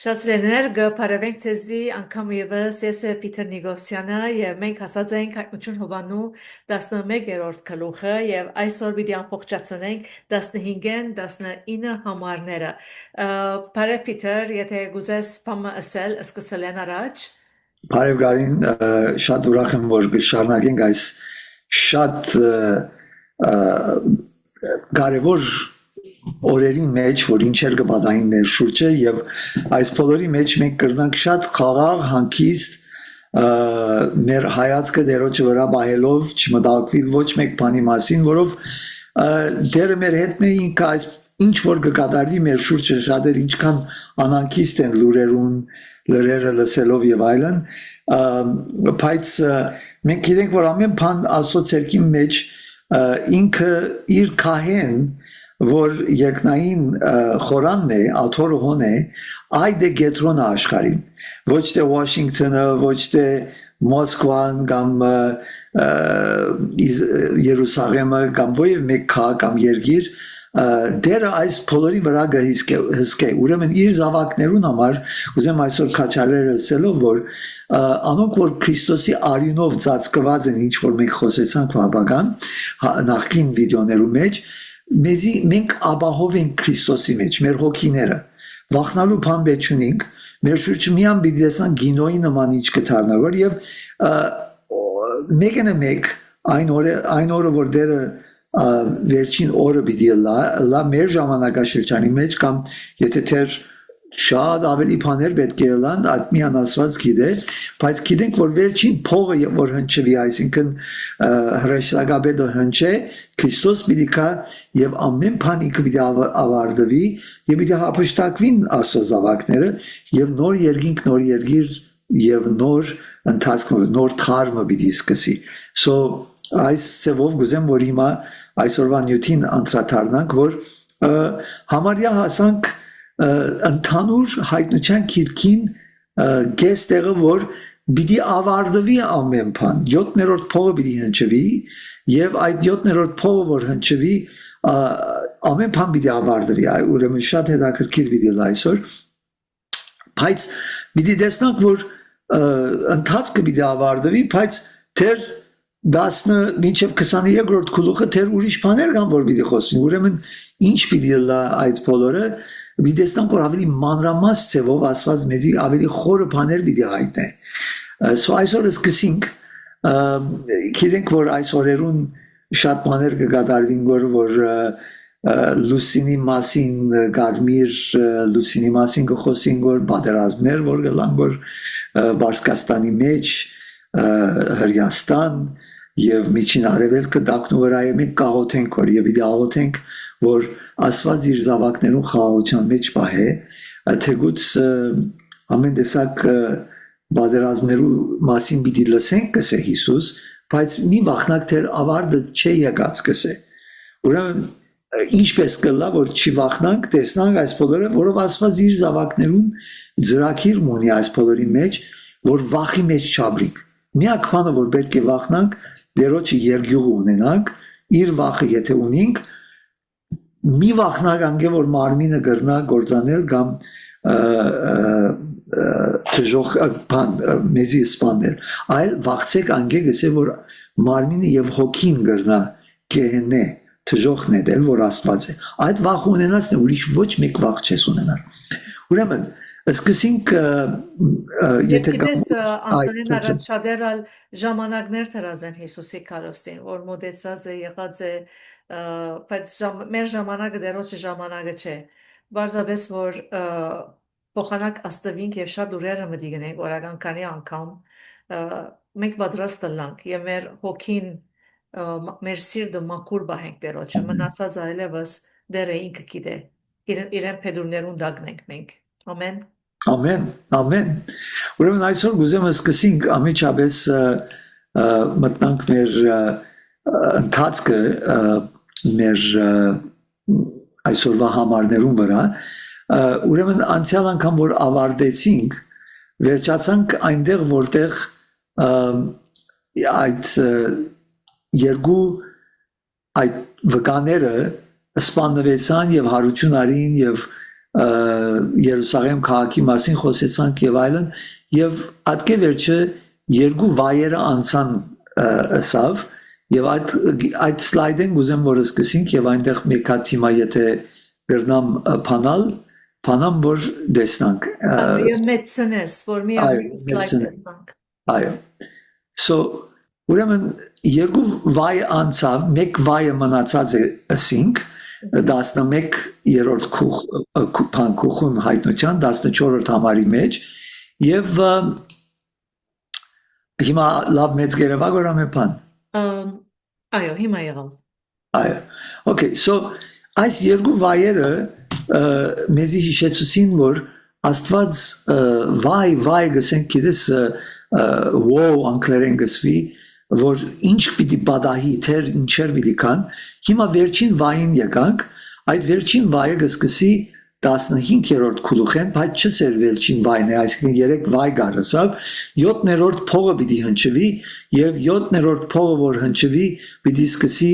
Շացրեներ գպարավենք ցեզի անգամ եւս ես Պիտեր Նիգոսյանը եւ մենք ասած ենք հայտնություն հովանու 11-րդ գլուխը եւ այսօր պիտի ամբողջացնենք 15-ն 19 համարները Պարև Պիտեր եթե գուզես բամը ասել սկսելեն առաջ Բարև Գարին, շատ ուրախ եմ, որ շարունակենք այս շատ կարևոր օրերի մեջ, որ ինչեր կպատահին մեր շուրջը եւ այս բոլորի մեջ մենք կրնանք շատ խաղաղ, հանգիստ մեր հայացքը դերոջը վրա բայելով չմտահոգվել ոչ մեկ բանի մասին, որով դերը մեր հետն է ինքը այս ինչ որ կկատարվի մեր շուրջը շատեր ինչքան անհանգիստ են լուրերը լսելով եւ այլն, բայց մենք գիտենք, որ ամեն բան Աստծո ցերկի մեջ ինքը իր քահեն, որ երկնային խորանն է, աթորը հոն է, այդ է գետրոնը աշխարհին, ոչ թե Վաշինգտոնը, ոչ թե Մոսկվան կամ Երուսաղեմը կամ ովև մեկ քաղաք կամ երկիր, դերը այս բոլորի վրա կհսկե, ուրեմն իր զավակներուն համար, ուզեմ այսօր քաչալերը ասելով, որ անոնք, որ Քրիստոսի արյունով ծածկված են, ինչ որ մենք խոսեցանք վաբական, նախկին վիդեոներու մեջ, մենք ապահով ենք Քրիստոսի մեջ, մեր հոգիները, վախնալու բան պետք չունենք, մեր շուրջը միան պիտի տեսնանք գինոյի նման ինչ կդառնա, եւ մեկն է մեկ այն օրը, որ դերը վերջին օրը պիտի լա մեր ժամանակաշրջանի մեջ կամ եթե թեր շատ ավելի բաներ պետք է լան, այդ միան ասված գիտե, բայց գիտենք, որ վերջին փողը որ հնչվի, այսինքն հրաշագաբեդը հնչե, Քրիստոս պիտի կա եւ ամեն բան ինքը պիտի ավարտվի եւ պիտի հափշտակվին Աստծո զավակները եւ նոր երկինք, նոր երկիր եւ նոր ընթացք, նոր թարմը պիտի սկսի։ So այս ծևով գուզեմ, որ հիմա այսօրվա նյութին անդրադառնանք, որ համարյա հասանք ընդհանուր հայտնության քիրքին գես տեղը, որ պիտի ավարտվի ամեն բան, 7-րդ փողը պիտի հնչվի եւ այդ 7-րդ փողը որ հնչվի ամեն բան պիտի ավարտվի, ուրեմն շատ հետաքրքիր պիտի լա այսօր, բայց պիտի տեսնանք, որ ընթացքը պիտի ավարտվի, բայց թեր 10 մինչև 22-րդ գլուխը թեր ուրիշ բաներ կան, որ պիտի խոսվի, ուրեմն ինչ պիտի լա այդ բոլորը, պիտի տեսնանք, որ ավելի մանրամաս ծևով ասված մեզի ավելի խորը բաներ պիտի հայտնե։ So այսօր սկսենք, գիտենք, որ այս օրերուն շատ բաներ կկատարվին, որ լուսինի մասին կարմիր լուսինի մասին կխոսենք, որ պատերազմներ որ գլան, որ Բարսկաստանի մեջ Հրյաստան եւ միջին արևելքը դակնու վրա մենք կաղոթենք, որ եւ պիտի աղոթենք, որ Աստված իր զավակներուն խաղաղության մեջ պահե, թեգուց ամեն տեսակ պատերազմներու մասին պիտի լսենք, կսե Հիսուս, բայց մի վախնակ թեր ավարտը չէ եկած կսե։ Ուրեմն ինչպես կլա, որ չի վախնանք, տեսնանք այս բոլորը, որով Աստված իր զավակներուն ծրագիր ունի այս բոլորի մեջ, որ վախի մեջ չաբրիկ։ Միակ բանը, որ պետք է վախնանք, դերոջը երգյուղ ունենանք, իր վախը եթե ունենք, մի վախնակ անգե, որ մարմինը գրնա գործանել կամ թժող բան մեզի սպանել, այլ վախցեք անգե գսե, որ մարմինը եւ հոգին գրնա գեհենե, թժող նետել, որ Աստված է։ Այդ վախ ունենացն է, ուրիշ ոչ մեկ վախ չես ունենար։ Ուրեմն, սկսենք եթե Գիտես անսանին առաջ շատերալ ժամանակներ տրազեն Հիսուսի քարոստին, որ մոդեցած է, եղած է, բայց մեր ժամանակը դերոջ ժամանակը չէ։ Բարձաբես, որ փոխանակ աստվինք եւ շատ ուրերը մտի գնենք օրական քանի անգամ մենք պատրաստ լանք եւ մեր հոգին մեր սիրտը մաքուր բահենք դերոջը մնացած այլևս դերը ինքը գիտե իրեն փեդուրներուն դագնենք մենք ամեն Ամեն, ամեն։ Ուրեմն այսօր գուզեմ սկսենք ամիջապես մտնանք մեր ընթացքը մեր այսօրվա համարներուն վրա, ուրեմն անցյալ անգամ որ ավարտեցինք, վերջացանք այնտեղ, որտեղ այդ երկու այդ վկաները սպանվեցան եւ հարություն արին եւ Երուսաղեմ քաղաքի մասին խոսեցանք եւ այլն եւ ատկե վերջը երկու վայերը անցան ասավ եւ այդ սլայդեն գուզեմ որ սկսենք եւ այնտեղ մի հատ թիմա եթե գրնամ փանամ որ դեսնանք Եվ մեծնես, որ մի սլայդ դեսնանք այո so ուրեմն երկու վայ անցավ մեկ վայը մնացած է ասինք 11-րդ քուխուն հայտնության 14-րդ համարի մեջ եւ հիմա լավ մեծ գերեվագորամ է բան այո հիմա եղավ այո okay so այս երկու վայերը մեզի հիշեցուցին որ Աստված վայ գսենք գիտես wow անգլերեն գսվի որ ինչ պիտի բադահի թեր ինչեր պիտի կան հիմա վերջին վային եկանք այդ վերջին վայը գսկսի 15-րդ քուլուխեն բայց չսեր վերջին վայն է այսինքն 3 վայ գարսավ 7-րդ փողը պիտի հնչվի եւ 7-րդ փողը որ հնչվի պիտի սկսի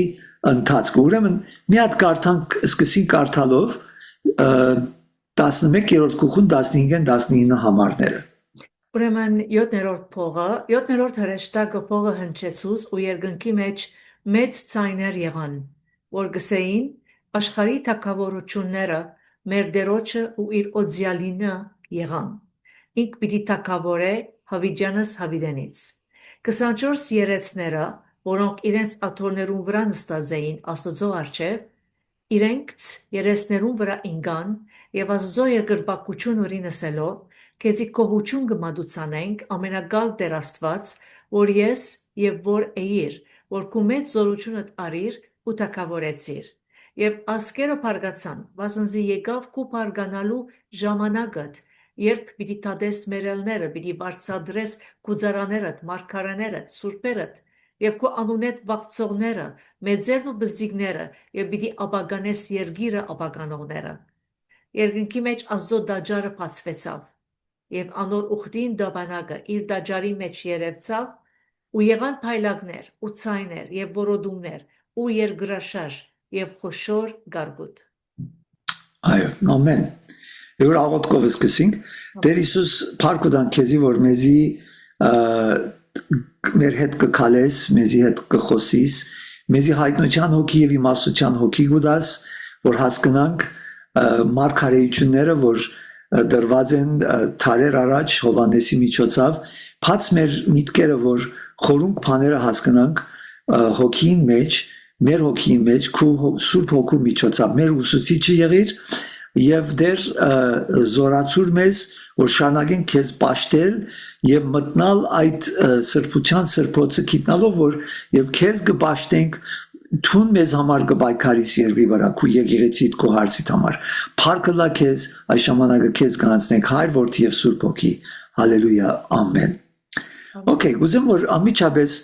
ընթացք ուրեմն մի հատ կարդանք սկսի կարդալով 11-րդ քուխուն 15-ն 19 համարները Ուրեմն 7-րդ փողը 7-րդ հրեշտակը փողը հնչեցուց ու երկնքի մեջ մեծ ցայներ եղան որ գսեին աշխարհի թակավորությունները մեր դերոջը ու իր օձյալինը եղան ինք պիտի թակավորե հավիդյանս հավիդենից 24 երեցները որոնք իրենց աթոռներուն վրա նստած էին Աստծո առջև իրենք երեսներուն վրա ինգան եւ Աստծո երկրպագություն օրինասելով Քեզի կողություն գմադուցանենք ամենագալ Տեր Աստված, որ ես եւ որ էիր, որ քու մեծ զորությունդ արիր ու թակավորեցիր։ Եվ ասկերը բարգացան, վասնզի եկավ քու բարգանալու ժամանակդ, երբ պիտի տադես մերելները, պիտի բարձադրես քու ծառաներդ, մարգարեներդ, սուրբերդ, եւ քու անունետ վաղցողները, մեծերն ու բզդիկները, եւ պիտի աբագանես երգիրը աբագանողները։ Երկնքի մեջ Աստծո դաջարը բացվեցավ։ Եվ անոր ուխտին դաբանագը իր դաջարի մեջ երևցավ ու եղան փայլակներ ու ցայներ եւ որոդումներ ու երգրաշար եւ խոշոր գարգուտ այո ամեն Եվ աղոթքով սկսենք Տեր Հիսուս փառքուդան քեզի որ մեզի մեր հետ կքալես մեզի հետ կխոսիս մեզի հայտնության հոգի եւ իմաստության հոգի գուդաս որ հասկանանք մարգարեությունները որ դրված են թարեր առաջ Հովանեսի միջոցով բաց մեր միտքերը որ խորունկ բաները հասկանանք հոգին մեջ մեր հոգին մեջ քու սուրբ հոգու միջոցով մեր ուսուցիչը եղիր եւ դեր զորացուր մեզ որ շարունակեն քեզ պաշտել եւ մտնալ այդ սրբության սրբոցը գիտնալով որ եւ քեզ կպաշտենք Թուն մեզ համար կբայքարիս երկրի վրա քու եկեղեցիդ քու հարցիդ համար փառքը լա քեզ այս ժամանակը քեզ կանցնենք հայր որդի եւ սուրբ հոգի հալելույա ամեն Okay գուզեմ որ ամիջապես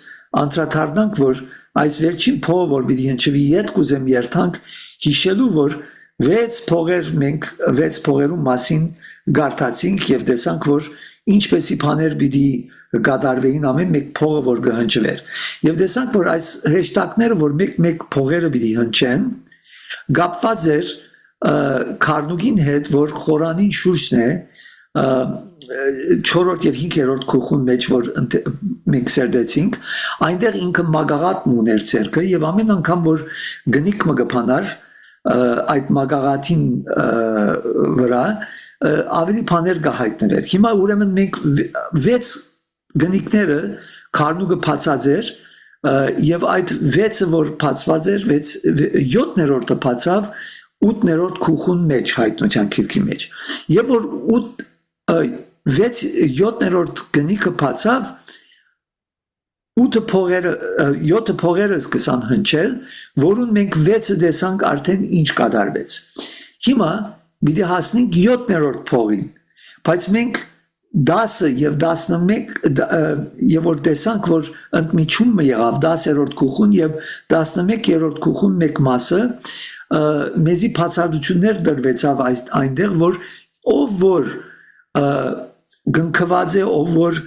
անդրադառնանք որ այս վերջին փողը որ պիտի հնչվի իդ գուզեմ երթանք հիշելու որ 6 փողեր մենք 6 փողերու մասին գարտացինք եւ տեսանք որ ինչպեսի բաներ պիտի գադարվեին ամեն մեկ փողը որ կհնչվեր եւ տեսանք որ այս հեշտակները որ մեկ փողերը պիտի հնչեն գապված էր քարնուգին հետ որ խորանին շուրջն է 4-րդ եւ 5-րդ քուխուն մեջ որ մենք սերդեցինք այնտեղ ինքը մագաղատ ուներ ցերկը եւ ամեն անգամ որ գնիկ մը գփանար այդ մագաղատին վրա ավելի բաներ կհայտնվեր հիմա ուրեմն մենք 6 գնիկները քարնուգը բացած էր եւ այդ 6-ը որ բացված էր 7-րդը բացավ 8-րդ քուխուն մեջ հայտնության քիլքի մեջ եւ որ 7-րդ գնիկը բացավ 7 փողերը սկսան հնչել որուն մենք 6-ը տեսանք արդեն ինչ կատարվեց հիմա պիտի հասնենք 7-րդ փողին բայց մենք 10 եւ 11 եւ որ տեսանք որ ընդմիջումը եղավ 10-րդ քուխուն եւ 11-րդ քուխուն մեկ մասը մեզի բացառություններ դրվեցավ այնտեղ որ ով որ գնքված է ով որ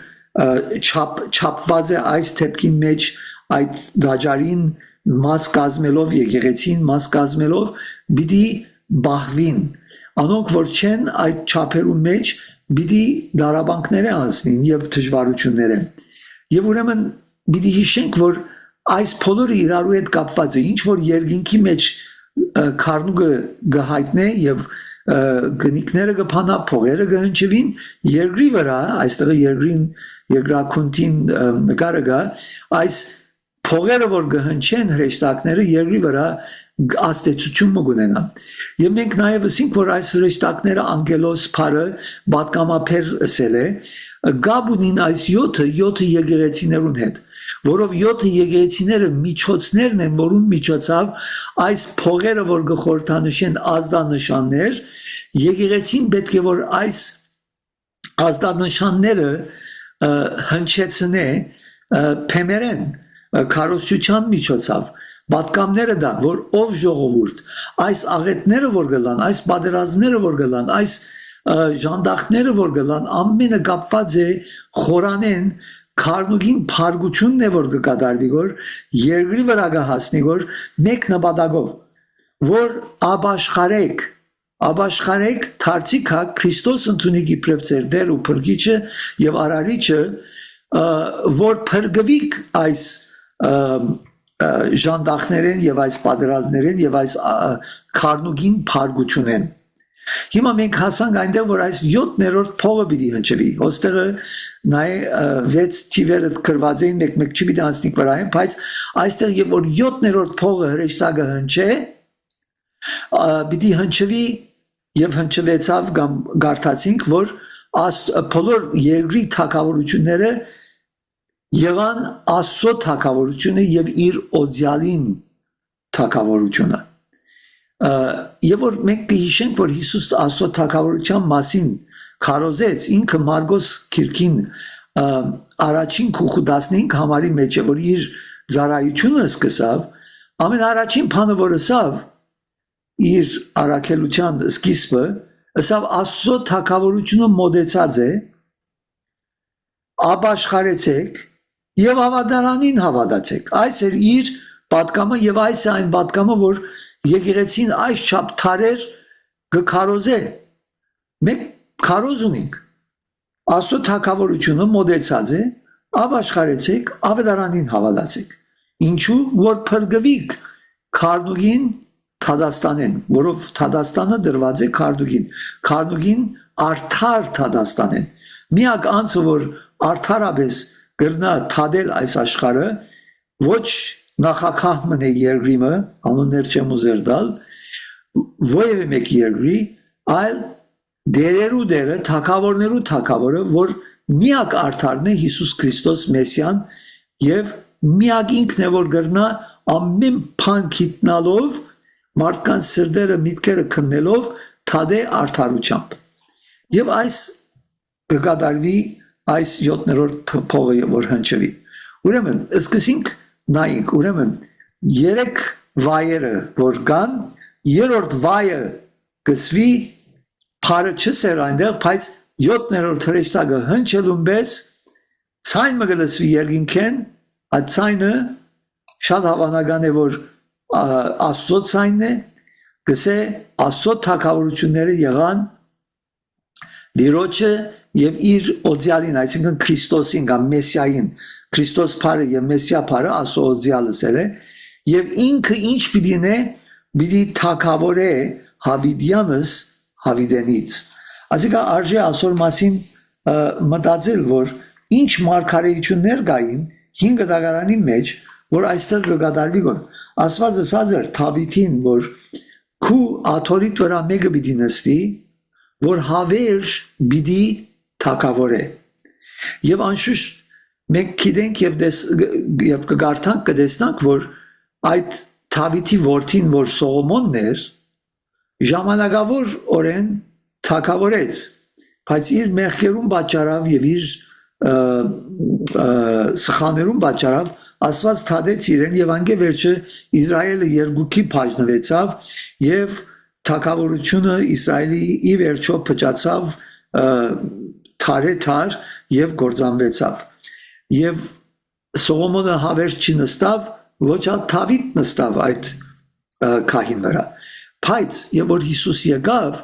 չափված է այս թեփքի մեջ այդ դաջարին մաս կազմելով եկեղեցին մաս կազմելով պիտի բահվին անոնք որ չեն այդ չափերու մեջ պիտի դարաբանքները անցնին եւ դժվարությունները եւ ուրեմն պիտի հիշենք որ այս բոլորը իրարու հետ կապված է ինչ որ երկինքի մեջ քարնուկը գահիտնե եւ գնիկները կփանա փողերը կհնչվին երկրի վրա այստեղ երկրին երկրակունտին նկարը գա այս փողերը որ կհնչեն հրեշտակները երկրի վրա աստեցություն մգունենա եւ մենք նաեւ ասենք որ այս հրեշտակները անգելոս փարը պատկամափեր ասել է գաբունին այս 7 եկեղեցիներուն հետ որով 7 եկեղեցիները միջոցներն են որուն միջոցով այս փողերը որ գխորթանշեն ազդանշաններ եկեղեցին պետք է որ այս ազդանշանները հնչեցնե փեմերեն քարոզչության միջոցով պատկամները դա որ ով ժողովուրդ այս աղետները որ գլան այս պատերազմները որ գլան այս ժանդախները որ գլան ամենը կապված է խորանեն քարնուկին փարգությունն է որ կկատարվի որ երկրի վրա կհասնի որ մեկ նպատակով որ աբաշխարեք դարձիկա Քրիստոս ընդունիքի պրեպցեր դեր ու փրկիչը եւ արարիչը որ փրկվիկ այս ժանդախներեն եւ այս պատերազմներեն եւ այս քարնուկին փարգությունեն հիմա մենք հասանք այնտեղ որ այս 7-րդ փողը պիտի հնչվի ոստեղը նայ 6 թիվերը գրված են մեկ չպիտի անցնիկ վրայեն բայց այստեղ եւ որ 7-րդ փողը հրեշտակը հնչե պիտի հնչվի եւ հնչվեցավ կամ գարտացինք որ բոլոր երկրի թակավորությունները եղան Աստծո թակավորությունը եւ իր օձյալին թակավորությունը եւ որ մենք կհիշենք որ Հիսուս Աստծո թակավորության մասին քարոզեց ինքը Մարգոս քիրքին առաջին 15 համարի մեջ է որ իր ծառայությունը սկսավ ամեն առաջին բանը որ ասավ իր առաքելության սկիզբը ասավ Աստծո թակավորությունը մոդեցած է ապաշխարեցեք եւ ավադարանին հավատացեք այս էր իր պատկամը եւ այս է այն պատկամը որ եկեղեցին այս չափ թարեր կքարոզե մենք քարոզ ունենք Աստծո թակավորությունը մոդեցած է ապաշխարեցեք ավադարանին հավատացեք ինչու որ փրկվիկ քարնուկին Թադաստանեն որով Թադաստանը դրված է քարնուկին արդար Թադաստանեն միակ անձը որ արդարաբես գրնա թադել այս աշխարհը ոչ նախակահ մնե երկրիմը անուններ չեմ ուզեր դալ ովևէ մեկ երկրի այլ դերերու դերը թակավորներու թակավորը որ միակ արդարն է Հիսուս Քրիստոս Մեսիան եւ միակ ինքն է որ գրնա ամեն բան գիտնալով մարդկանց սրտերը միտքերը քննելով թադե արդարությամբ եւ այս կկատարվի այս 7-րդ փողը որ հնչվի ուրեմն սկսենք նայենք ուրեմն 3 վայերը որ կան երրորդ վայը գսվի փարը չսեր այնտեղ բայց 7-րդ հրեշտակը հնչելուն պես ցայն մգլսվի երկինքեն այդ ցայնը շատ հավանական է որ Աստծո ցայնն է գսե Աստծո թակավորությունները եղան դիրոջը եւ իր օձյալին այսինքն Քրիստոսին կամ Մեսիային Քրիստոս փարը եւ Մեսիա փարը Աստծո օձյալը սել է եւ ինքը ինչ պիտի պիտի թակավորե Հավիդյանս Հավիդենից ասիկա արժե ասոր մասին մտածել որ ինչ մարգարեություններ կային 5 դագարանի մեջ որ այստեղ կգադարվի որ Աստված ասած էր Թավիթին որ քու աթորիտ վրա մեկը պիտի նստի որ հավերժ պիտի թակավորե եւ անշուշտ մենք գիտենք եւ կգարտանք կտեսնանք որ այդ Թավիթի որդին որ Սողոմոնն էր ժամանակավոր օրեն թակավորեց բայց իր մեղքերուն պատճառով եւ իր սխալներուն պատճառով Աստված թադեց իրեն եւ անգե վերջը Իսրայելը երկուքի բաժնվեցավ եւ թակավորությունը Իսրայելի ի վերջո փչացավ թարեթար եւ գործանվեցավ եւ Սողոմոնը հավերժ չնստավ ոչ ալ Թավիթ նստավ այդ քահին վրա բայց եւ որ Հիսուս եկավ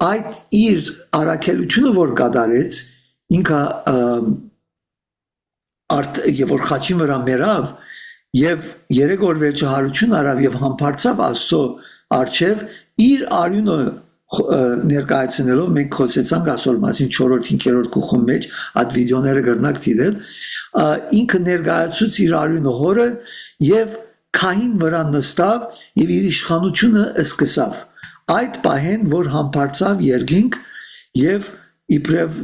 այդ իր առաքելությունը որ կատարեց ինքը եւ որ խաչի վրա մեռավ եւ երեք օր վերջը հարություն արավ եւ համբարձավ Աստծո արչեւ իր արյունը ներկայացնելով մենք խոսեցանք այսօր մասին 4-5-րդ գլխում մեջ այդ վիդեոները կրնակ դիտել ինքը ներկայացուց իր արյունը հորը եւ քահին վրա նստավ եւ իր իշխանությունը սկսավ այդ պահեն որ համբարձավ երկինք եւ իբրև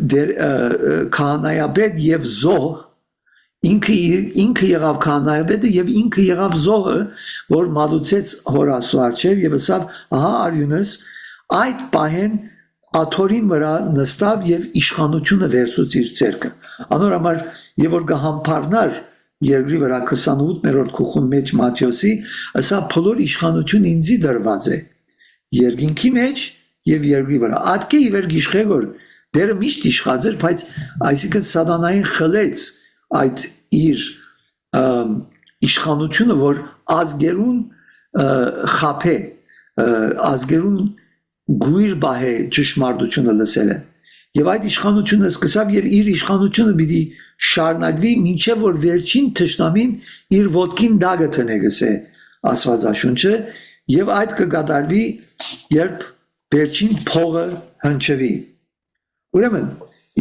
քահանայապետ եւ զոհ ինքը եղավ քահանայապետը եւ ինքը եղավ զոհը որ մատուցեց հոր Աստծո առջև եւ ասավ ահա արյունս այդ պահեն աթորին վրա նստավ եւ իշխանությունը վերցուց իր ցերկը անորոմար եւ որ կհամբարնար երկրի վրա 28-րդ գլխում մեջ Մատթեոսի ասա բոլոր իշխանություն ինձի դրված է երկինքի մեջ եւ երկրի վրա ատկե իվեր գիշխեգոր դերը միշտ իշխած էր բայց այսինքն սատանային խլեց այդ իր իշխանությունը որ ազգերուն խափե ազգերուն գույր բահե ճշմարտությունը լսել է եւ այդ իշխանությունը սկսավ եւ իր իշխանությունը պիտի շարունակվի մինչեւ որ վերջին թշնամին իր ոտքին դագը տնեգսե Աստվածաշունչը եւ այդ կկատարվի երբ վերջին փողը հնչվի ուրեմն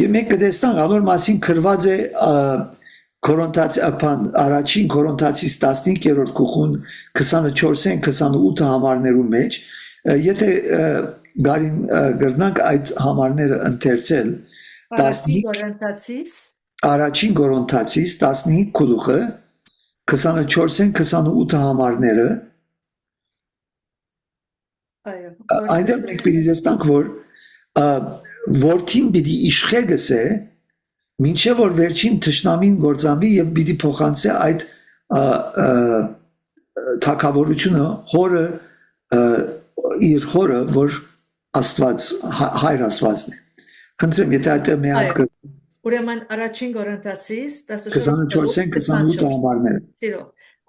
եւ մենք կտեսնանք անոր մասին գրված է առաջին Կորինթացիս 15-րդ գլխուն 24-ին 28 համարներում մեջ եթե գարին գրնանք այդ համարները ընթերցել 15 առաջին Կորինթացիս 15 գլուխը 24-ին 28 համարները այնտեղ մենք պիտի տեսնանք որ որդին պիտի իշխե գսե մինչև որ վերջին թշնամին գործամի եւ պիտի փոխանցե այդ թակավորությունը հորը իր հորը որ Աստված հայր Աստվածն է խնդրեմ եթե այդ մի հատ ուրեմն առաջին Կորինթացիս 24-ին 28 համարները Սիրո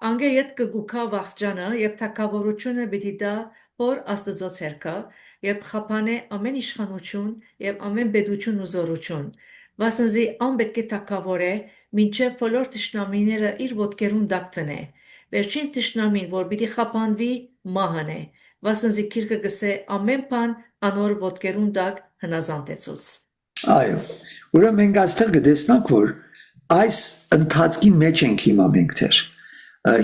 անգե յետ կգուքա վախճանը եւ թակավորությունը պիտի դա հոր Աստծո ցերկը եւ խափանե ամեն իշխանություն եւ ամեն բեդություն ու զորություն վասնզի ամբետք է թակավոր է մինչև բոլոր թշնամիները իր ոտքերուն դակ տնե վերջին թշնամին որ պիտի խափանվի մահն է վասնզի քիրքը գսե ամեն բան անոր ոտքերուն դակ հնազանդեցուց այո ուրեմն մենք այստեղ կտեսնանք որ այս ընթացքի մեջ ենք հիմա մենք թեր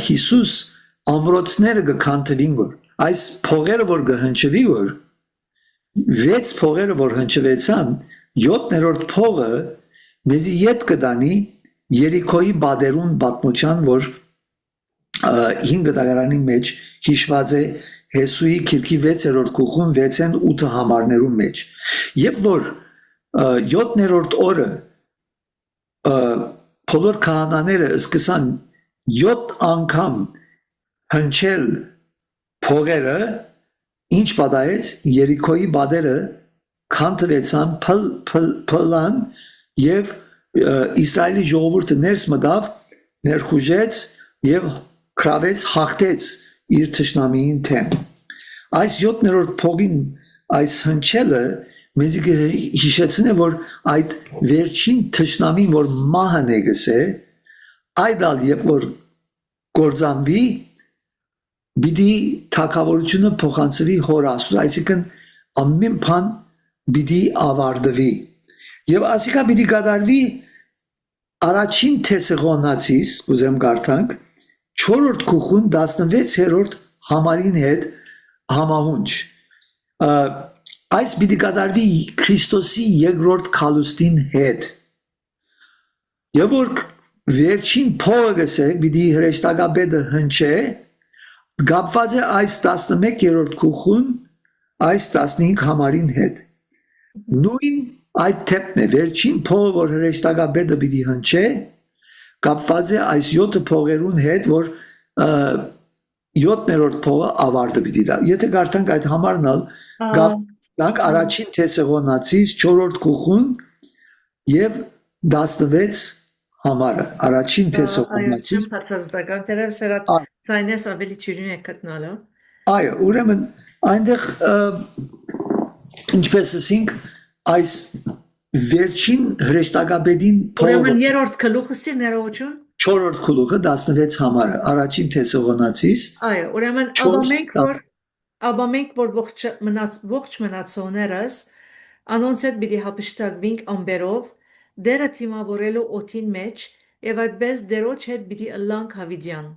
Հիսուս ամրոցները կքանթվին որ այս փողերը որ կհնչվի որ վեց փողերը որ հնչվեցան 7-րդ փողը մեզի յետ կդանի Երիքոյի բادرուն պատմության որ 5 դարանի մեջ հիշված է Հեսուի քիրքի 6-րդ գլխում 6-ն 8 համարներում մեջ եւ որ 7-րդ օրը բոլոր քահանաները սկսան 7 անգամ հնչել փողերը ինչ պատահեց Երիքոյի բادرը քանթվեցան փլան եւ Իսրայելի ժողովուրդը ներս մտավ ներխուժեց եւ քրավեց հաղթեց իր թշնամիին թեմ այս 7-րդ փողին այս հնչելը մեզ հիշեցնե որ այդ վերջին թշնամին որ մահն է գսե այդալ երբ որ գործամվի բիդի թակավորությունը փոխանցվի հոր Աստծո այսինքն ամեն բան բիդի ավարտվի եւ ասիկա բիդի կատարվի առաջին Թեսաղոնացիս ուզեմ կարդանք 4-րդ գլխում 16-րդ համարին հետ համահունչ այս բիդի կատարվի Քրիստոսի երկրորդ քալուստին հետ եւ որ վերջին փողը գսե բիդի հրեշտակապետը հնչե գապված է այս 11-րդ գլխում այս 15 համարին հետ նույն այդ թեփն է վերջին փողը որ հրեշտակապետը պիտի հնչե կապված է այս 7 փողերուն հետ որ 7-րդ փողը ավարտը պիտի դա եթե կարդանք այդ համարն գապ առաջին Թեսաղոնացիս 4-րդ գլխում եւ 16 համարը առաջին Թեսաղոնացիս հացազդական դերև սերա ցայնես ավելի ճյուրին է գտնալը այո ուրեմն այնտեղ ինչպես ասենք այս վերջին հրեշտակաբեդին փողը Ուրեմն երրորդ գլուխը սիր ներողություն։ 4-րդ գլուխը 16 համարը առաջին Թեսաղոնացիս Այո, ուրեմն 4 աբա մենք որ ողջ մնացողներս անոնց հետ պիտի հապշտակվենք ամբերով դերը թիմավորելու օթին մեջ եւ այդպես դերոջ հետ պիտի ըլլանք հավիդյան։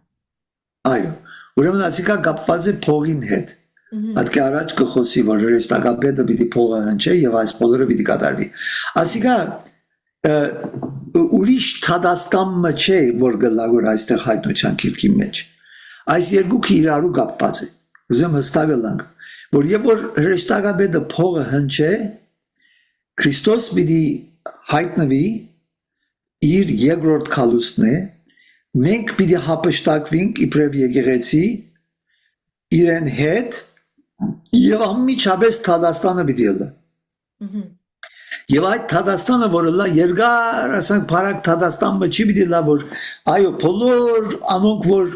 այո ուրեմն ասիկա կապված է փողին հետ Ատկի առաջ կխոսի որ հրեշտակաբեդը պիտի փողը հնչե եւ այս բոլորը պիտի կատարվի ասիկա ուրիշ թադաստամը չէ որ գլագոր այստեղ հայտնության քիրքի մեջ այս երկուքը իրարու կապված է ուզեմ հստակ լանք որ երբ որ հրեշտակաբեդը փողը հնչե Քրիստոս պիտի հայտնվի իր երկրորդ քալուսն է մենք պիտի հապշտակվենք իբրև եկեղեցի իրեն հետ եւ անմիջապես Թադաստանը պիտի ելը եւ այդ Թադաստանը որը լա երկար ասենք բարակ Թադաստանը չի պիտի լա որ այո բոլոր անոնք որ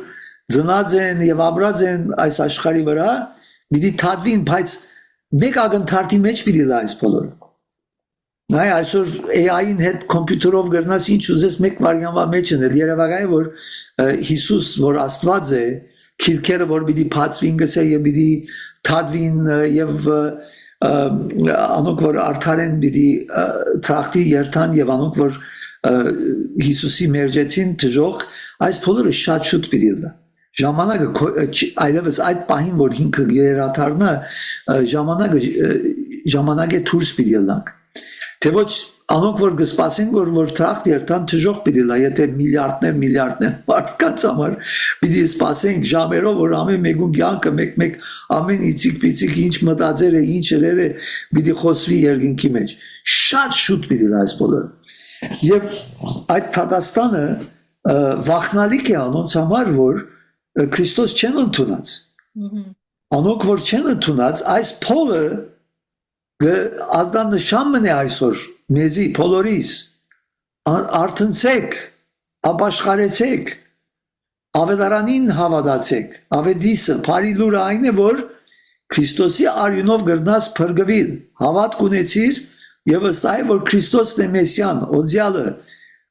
ծնած են եւ ապրած են այս աշխարհի վրա պիտի թադվին բայց մեկ ակնթարթի մեջ պիտի լա այս բոլորը Նայ այսօր AI-ին հետ կոմպյուտերով գրնաս ինչ ուզես մեկ վարյամվա մեջ ունել երևակայ որ Հիսուս որ Աստված է քիրքերը որ պիտի բացվին գսե եւ պիտի թադվին եւ անոնք որ արդարեն պիտի ծախտի երթան եւ անոնք որ Հիսուսի մերժեցին դժող այս բոլորը շատ շուտ պիտի լա ժամանակը այլևս այդ պահին որ ինքը երաթարնա ժամանակը դուրս պիտի լանք Թե ոչ անոնք որ գսպասեն որ տրախտ երթան դժող պիտի լա եթե միլիարդներ մարդկանց համար պիտի սպասենք ժամերով որ ամեն մեկուն կյանքը մեկ ամեն իցիկ ինչ մտածեր է ինչ երեր է պիտի խոսվի երկինքի մեջ շատ շուտ պիտի լա այս բոլորը եւ այդ Թադաստանը վախնալիք է անոնց համար որ Քրիստոս չեն ընդունած անոնք որ չեն ընդունած այս փողը ազդան նշանն է այսօր մեզի բոլորիս արթնցեք ապաշխարեցեք ավետարանին հավատացեք ավետիսը բարի լուրը այն է որ Քրիստոսի արյունով գրնած փրկվել հավատ ունեցիր եւ ըստայ որ Քրիստոսն է Մեսիան օձյալը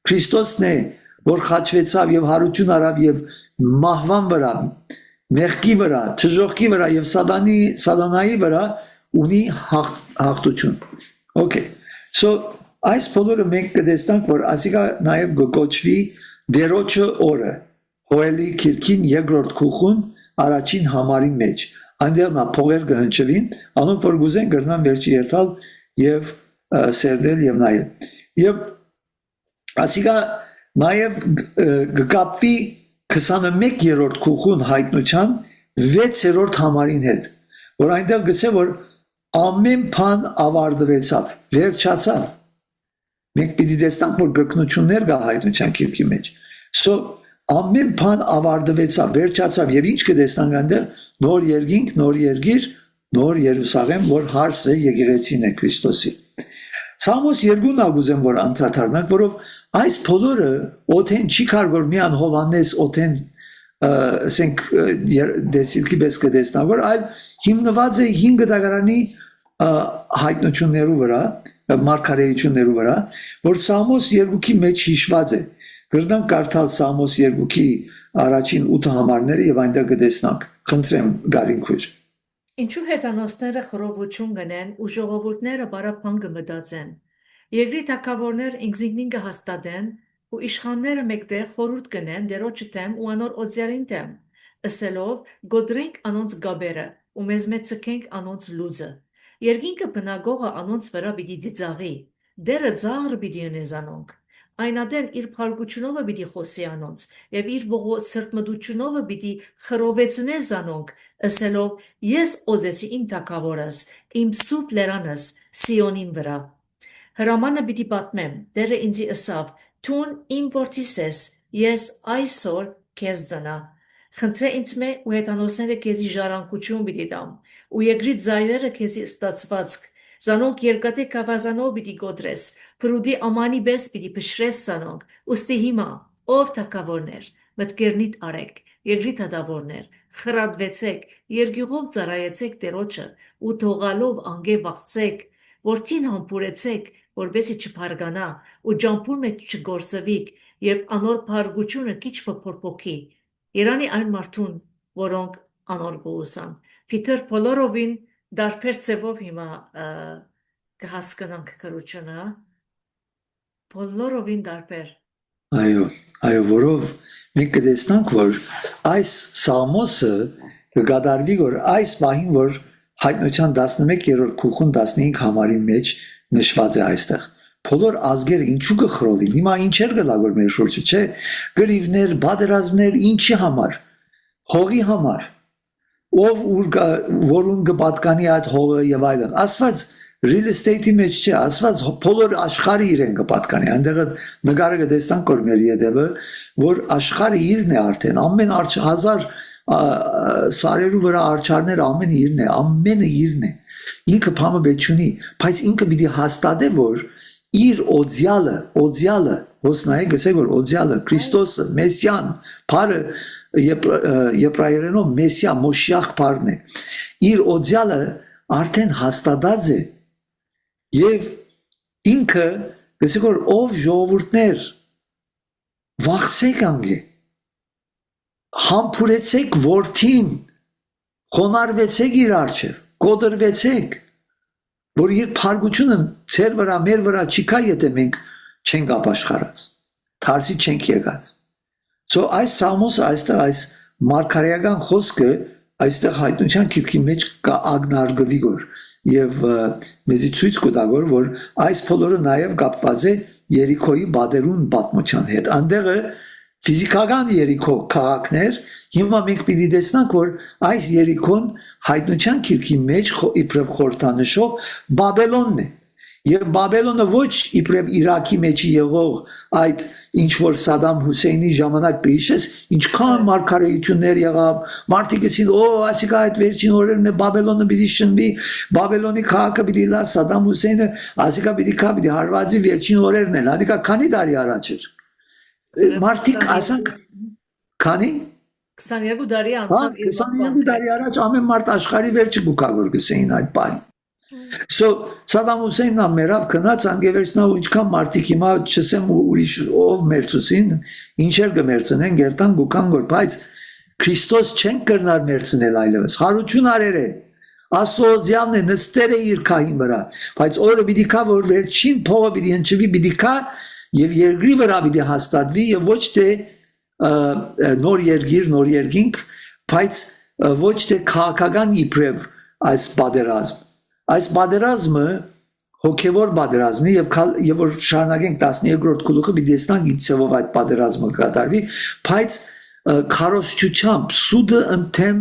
Քրիստոսն է որ խաչվեցավ եւ հարություն արավ եւ մահվան վրա մեղքի վրա թժողքի վրա եւ սատանայի վրա ունի հաղթություն Okay so այս բոլորը մենք կտեսնանք որ ասիկա նաև գոչվի դերոջը օրը հոելի քիրքին երկրորդ քուխուն առաջին համարի մեջ այնտեղ նա փողեր կհնչվին անոնք որ գուզեն գրնան վերջի երթալ եւ սերվել եւ նայել եւ ասիկա նաև գկապվի 21-րդ քուխուն հայտնության 6-րդ համարին հետ որ այնտեղ գսե որ ամեն բան ավարտվեցավ վերջացավ մենք պիտի տեսնանք որ գրկնություններ կա հայտնության քիրքի մեջ so ամեն բան ավարտվեցավ վերջացավ եւ ինչ կտեսնանք այնտեղ նոր երկինք նոր երկիր նոր Երուսաղեմ որ հարսը եկեղեցին է Քրիստոսի Սամոս 2-ն ագուզեմ որ անդրադառնանք որով այս բոլորը օթեն չի կարող որ միան Հովանես օթեն ասենք դեսիլքի պես կտեսնանք որ այլ հիմնված է 5 դագարանի հայտնություններու վրա մարգարեություններու վրա որ Սամոս 2-ի մեջ հիշված է գրնանք կարդալ Սամոս 2-ի առաջին 8 համարները եւ այնտեղ կտեսնանք խնդրեմ Գարինքույր Ինչու հետանոսները խռովություն գնեն ու ժողովուրդները բարապան կմտածեն Երկրի թագավորներ ինքնին կհաստատեն ու իշխանները մեկտեղ խորհուրդ կնեն դերոջը դեմ ու անոր օձյալին դեմ ըսելով գոդրենք անոնց գաբերը ու մեզ մեծքենք անոնց լուզը Երկինքը բնագողը անոնց վրա պիտի ծիծաղի դերը ծաղր պիտի ունենանոնք այնադեն իր փալկությունովը պիտի խոսի անոնց եւ իր սրտմտությունովը պիտի խռովեցնե զանոնք ըսելով ես օզեցի իմ թագավորս իմ սուրբ լերանս Սիոնին վրա Հրամանը պիտի պատմեմ դերը ինձի ըսավ Տուն իմ որդիս ես ես այսօր քեզ ծնա Խնդրե ինձ մե ու հետանոսները քեզի ժառանգություն պիտի տամ ու երկրի ծայրերը քեզի ստացվածք Զանոնք երկատե կավազանով պիտի գոդրես, պրուդի ամանի բես պիտի պշրես զանոնք, ուստի հիմա, ով թակավորներ, մտքերնիդ արեք, երկրի թադավորներ, խրատվեցեք, երկյուղով ծառայեցեք Տերոջը, ու թողալով անգե վաղցեք, որդին համբուրեցեք, որբեսի չփարգանա, ու ջամփուր մեջ չգործվիք, երբ անոր փարգությունը քիչ փոփոխի։ Երանի այն մարդուն, որոնք անոր գուսան։ Պիտեր բոլորովին դարբեր ծևով հիմա կհասկանանք կրությունը, բոլորովին դարբեր։ Այո, որով մենք կտեսնանք, որ այս Սամոսը կգադարվի, որ այս բահին, որ հայտնության 11-րդ քուխուն 15 համարի մեջ նշված է այստեղ։ Բոլոր ազգերը ինչու կխրովին, հիմա ինչեր գլագոր մեր շուրջը, չէ, գրիվներ, բادرազմներ, ինչի համար, հողի համար, ով որուն կպատկանի այդ հողը եւ այլն, ասված real estate-ի մեջ չէ, ասված բոլոր աշխարհի իրեն կպատկանի, այնտեղ նկարը կտեսնանք որ մեր յետևը, որ աշխարհը իրն է արդեն, ամեն հազար սարերու վրա արչարներ ամեն ամենը իրն է, ինքը փամը բեջ ունի, բայց ինքը պիտի հաստատե, որ իր օձյալը, հոսնայի գսեք որ օձյալը, Քրիստոսը, Մեսիան, Փարը, եբրայերենով Մեսիա, Մոշիախ Փարն է, իր օձյալը արդեն հաստատած է, եւ ինքը գսեք որ ով ժողովուրդներ վախցեք անգե, համբուրեցեք որդին, խոնարհվեցեք իր առջև, կոտրվեցեք, որ իր փարգությունը ծեր վրա, մեր վրա չի կա, եթե մենք չենք ապաշխարած, թարսի չենք եկած։ So այս Սամոսը, այստեղ այս մարգարեական խոսքը, այստեղ հայտնության քիթքի մեջ կա ագնարգվի գոր, եւ մեզի ցույց կտա որ այս բոլորը նաեւ կապված է Երիքոյի բادرուն պատմության հետ։ Այնտեղը ֆիզիկական Երիքո քաղաքներ, հիմա մենք պիտի տեսնանք, որ այս Երիքոն հայտնության քիթքի մեջ իբրև խորհրդանշող Բաբելոնն է։ Եվ Բաբելոնը ոչ իբրև Իրաքի մեջ եղող այդ ինչ որ Սադամ Հուսեյնի ժամանակ բիշես, ինչքան մարգարեություններ եղավ, մարդիկ ասին, ասիկա այդ վերջին օրերն է Բաբելոնը պիտի շնվի, Բաբելոնի քաղաքը պիտի լա, Սադամ Հուսեյնը ասիկա պիտի հարվածի վերջին օրերն են, հատիկա քանի տարի առաջ էր։ Մարդիկ ասանք, քանի 22 տարի անցավ 22 տարի առաջ ամեն մարդ աշխարհի վերջը գուկավոր գսեին այդ բան։ So Սադամ Հուսեյնն ամերավ քնած անգևերցնա ու ինչքան մարդիկ հիմա չսեմ ուրիշ ով մերցուսին ինչեր կմերցնեն գերտան գուկան գոր բայց Քրիստոս չեն կրնար մերցնել այլևս հարություն արեր է ասոզիալն է նստեր է իր քահին վրա բայց օրը պիտի կա որ վերջին փողը պիտի հնչվի պիտի կա եւ երկրի վրա պիտի հաստատվի եւ ոչ թե նոր երկիր նոր երկինք բայց ոչ թե քաղաքական իբրև այս բادرազմ այս բادرազմը հոգևոր բادرազմն է եւ որ շարունակենք 12-րդ գլուխը պիտի տեսնանք ինչ ծավով այդ բادرազմը կատարվի բայց քարոզչությամբ սուդը ընդեմ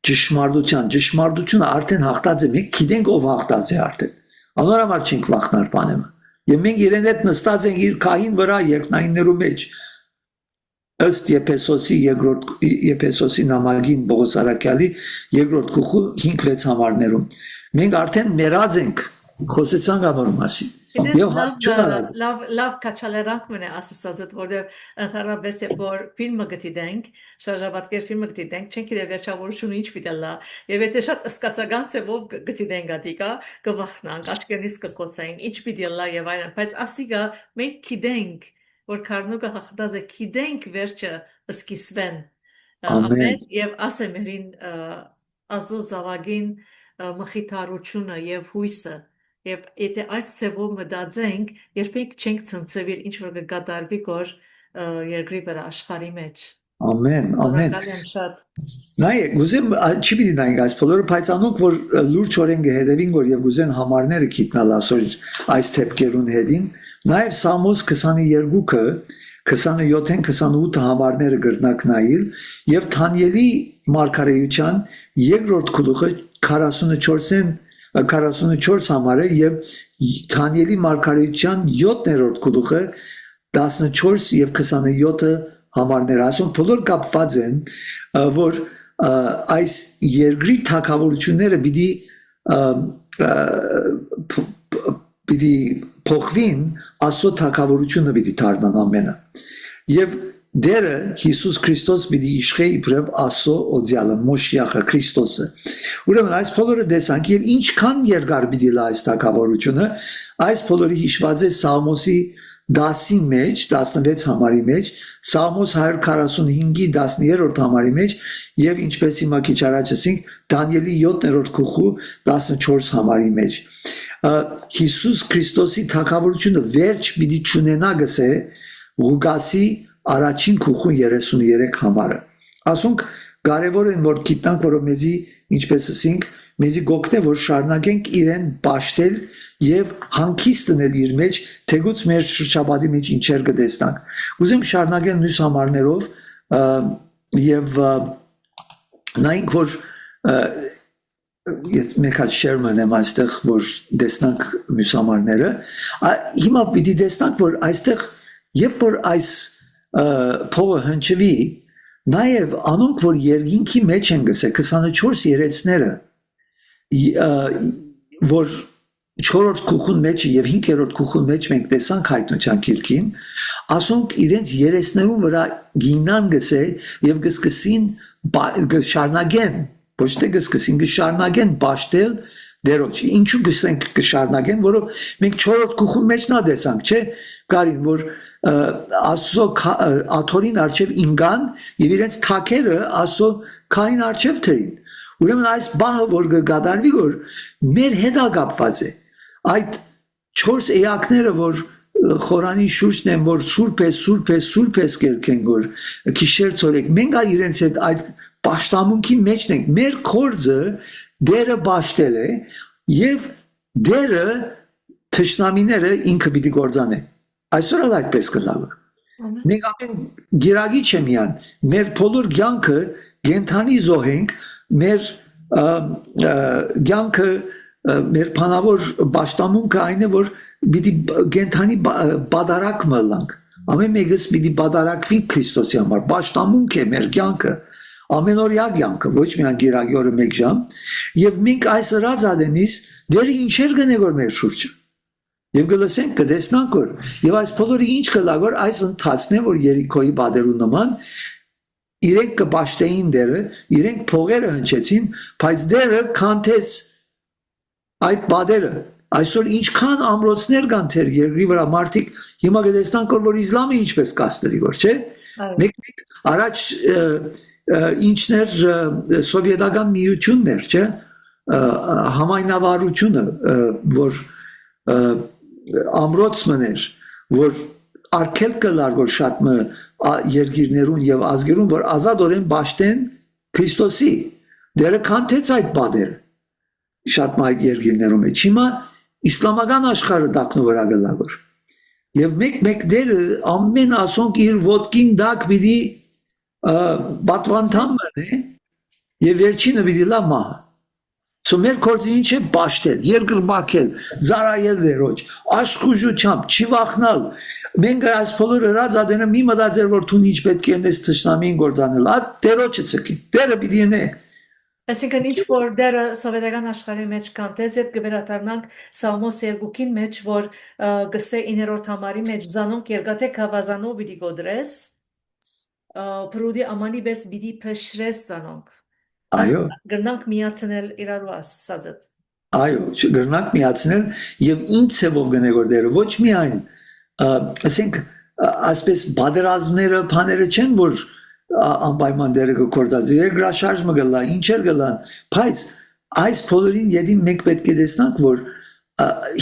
ճշմարտությունը արդեն հաղթած է մենք գիտենք ով հաղթած է արդեն անորամար չենք վախնար բանեմը եւ մենք իրեն հետ նստած ենք իր քահին վրա երկնայիններու մեջ ըստ Եփեսոսի նամակին Պողոս Արաքյալի երկրորդ գլխու 5-6 համարներում մենք արդեն մեռած ենք խոսեցանք անոր մասին լավ կաչալերանք մնե ասացածդ որտեղ ընդհանրապես որ ֆիլմը գտիդենք շարժաբատկեր ֆիլմը գտիդենք չենք իրե վերջավորությունը ինչ պիտի լա եւ եթե շատ սկսական ծավով գտիդենք ադիկա կվախնանք աչքերից կկոցենք ինչ պիտի լա եւ այլն բայց ասիգա մենք գիտենք որ քարնուկը հաղթած է գիտենք վերջը սկիզբեն ամեն եւ ասեմերին ազո զավագին մխիթարությունը եւ հույսը եւ եթե այս ծավով մտածենք երբեք չենք ցնցվիր ինչ որ կգադարվի գոր երկրի վրա աշխարհի մեջ ամեն նայեք գուզեմ չի պիտի նայենք այս բոլորը բայց անոնք որ լուրջ օրեն կհետևին որ եւ գուզեն համարները գիտնալ ասոր այս թեփքերուն հետին նաեւ Սամոս 22-ը 27-ին 28 համարները գրնակ նայել եւ Թանիելի մարգարեության երկրորդ գլուխը 44 համարը եւ Թանիելի մարգարեության 7-րդ գլուխը 14 եւ 27 համարներ ասում բոլոր կապված են որ այս երկրի թակավորությունները պիտի փոխվին ասո թակավորությունը պիտի դառնան ամենը եւ դերը Հիսուս Քրիստոս պիտի իշխե իբրև Աստծո օձյալը Մոշիախը Քրիստոսը ուրեմն այս բոլորը տեսանք եւ ինչքան երկար պիտի լա այս թագավորությունը այս բոլորը հիշված է Սաղմոսի 10-ի մեջ 16 համարի մեջ Սաղմոս 145-ի 10-րդ համարի մեջ եւ ինչպես հիմա քիչ առաջ ասենք Դանիելի 7-րդ գլխու 14 համարի մեջ Հիսուս Քրիստոսի թագավորությունը վերջ պիտի չունենա գսե Ղուկասի առաջին գլխու 33 համարը ասոնք կարևոր են որ գիտնանք որ մեզի ինչպես ասենք մեզի գոկտե որ շարունակենք իրեն ճաշտել եւ հանգիստնել իր մեջ թեգուց մեր շրջապատի մեջ ինչեր կտեսնանք ուզեմ շարունակել մյուս համարներով եւ նայենք որ ես մեկ հատ շերման եմ այստեղ որ տեսնանք մյուս համարները հիմա պիտի տեսնանք որ այստեղ երբ որ այս փողը հնչվի նաեւ անոնք որ երկինքի մեջ են գսե 24 երեցները որ 4-րդ գլխուն մեջ եւ 5-րդ գլխուն մեջ մենք տեսանք հայտնության քիրքին ասոնք իրենց երեսներուն վրա գինան գսե եւ գսկսին գշարնագեն ոչ թե գսկսին գշարնագեն ճաշտել դերոջ ինչու գսենք գշարնագեն որով մենք 4-րդ գլխուն մեջ նա տեսանք չէ կարին որ Աստծո աթորին արչև ինգան եւ իրենց թակերը Աստծո քային արչև թրին ուրեմն այս բահը որ գդարվի որ մեր հետ ակապված է այդ 4 էակները որ խորանի շուրջն են որ սուրբ է կերքեն որ քիշեր ծորեք մենք իրենց հետ այդ պաշտամունքի մեջն ենք մեր կորձը դերը ճաշտել է եւ դերը թշնամիները ինքը պիտի գործանե այսօր էլ այդպես կլավ մենք ամեն գիրագի չեմյան մեր բոլոր կյանքը գենթանի զոհենք մեր կյանքը մեր բանավոր պաշտամունքը այն է որ պիտի գենթանի բադարակ մլանք ամեն մեկս պիտի բադարակվի Քրիստոսի համար պաշտամունք է մեր կյանքը ամենօրյա կյանքը ոչ միայն գիրագի օրը մեկ ժամ եւ մենք այս ռազադենից դերը ինչեր գնե որ մեր շուրջը Եվ գլսենք կտեսնանք որ եւ այս բոլորը ինչ կլա որ այս ընթացն է որ Երիքոյի բادرու նման իրենք կպաշտեին դերը իրենք փողերը հնչեցին բայց դերը քանթեց այդ բادرը այսօր ինչքան ամրոցներ կան թեր երկրի վրա մարդիկ հիմա կտեսնանք որ իսլամը ինչպես կաստրի որ չէ մեկ առաջ ինչներ սովետական միություններ չէ համայնավարությունը որ ամրոց մներ որ արկել կլար որ շատ մը երկիրներուն եւ ազգերուն որ ազատորեն ճաշտեն Քրիստոսի դերը քանթեց այդ բادر շատ մը այդ երկիրներում է հիմա իսլամական աշխարհը դակնու վրա գլա որ եւ մեկ դերը ամեն ասոնք իր ոտքին դակ պիտի բատվանտամ մնե եւ վերջինը պիտի լա մահ So մեր կորձը ինչ է ճաշտել, երկրբակել, զարայել դերոջ, աշխուժությամբ, չի վախնալ։ Մենք այս բոլորը հրածադենը մի մտածել որ դու ինչ պետք է նես ճշնամին գործանել, այդ դերոջը ցկի, դերը պիտի նե։ Այսինքն ինչ որ դերը սովետական աշխարհի մեջ կանտեց այդ կվերադառնանք Սաղմոս 2-ին մեջ որ գսե 9-րդ համարի մեջ զանոնք երգաթե կավազանով պիտի գոդրես, բրուդի ամանի բես պիտի փշրես զանոնք։ Այո Գրնանք միացնել իրարու ասածդ Այո գրնանք միացնել եւ ինչ ցեվով գնեգոր դերը ոչ միայն ասենք ասպես բادرազմները բաները չեն որ անպայման դերը կգործածի երկրաշարժը գլա ինչեր գլան բայց այս բոլորին յետի մենք պետք է տեսնանք որ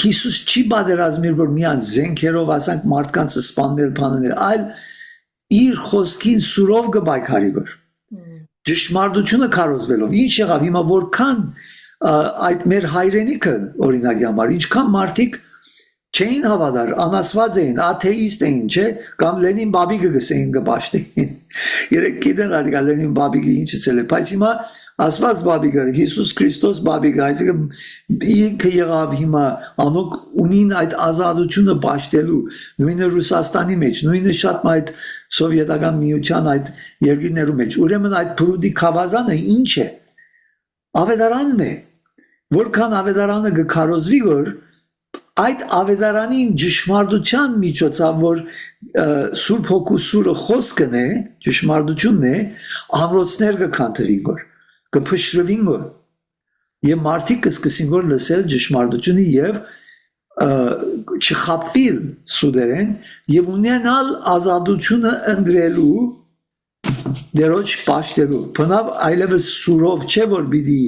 Հիսուս չի բادرազմիր որ միան զենքերով ասանք մարդկանց սպանել բանել այլ իր խոսքին սուրով կբայքարի որ Ճշմարտությունը քարոզվելով ինչ եղավ հիմա որքան այդ մեր հայրենիքը օրինակի համար ինչքան մարդիկ չէին հավատար անասված էին աթեիստ էին չէ կամ Լենին բաբիկը գսեին կպաշտեին երեք գիտեն ալիգա Լենին բաբիկը ինչ ասել է բայց հիմա ասված բաբիկը Հիսուս Քրիստոս բաբիկը այսինքն ինքը եղավ հիմա անոք ունին այդ ազատությունը պաշտելու նույնը Ռուսաստանի մեջ նույնը շատ այդ սովետական միության այդ երկրներու մեջ ուրեմն այդ բրուդի խավազանը ինչ է ավետարանն է որքան ավետարանը կքարոզվի որ այդ ավետարանին ճշմարտության միջոցով որ Սուրբ Հոգու սուրը խոսքն է, ճշմարտությունն է, ամրոցներ կքանթվին գոր, կփշրվին գոր, եւ մարդիկ կսկսին գոր լսել ճշմարտությունը եւ չխապվիլ սուդերեն եւ ունենալ ազատությունը ընտրելու դերոջ պաշտելու բնավ այլևս սուրով չէ որ պիտի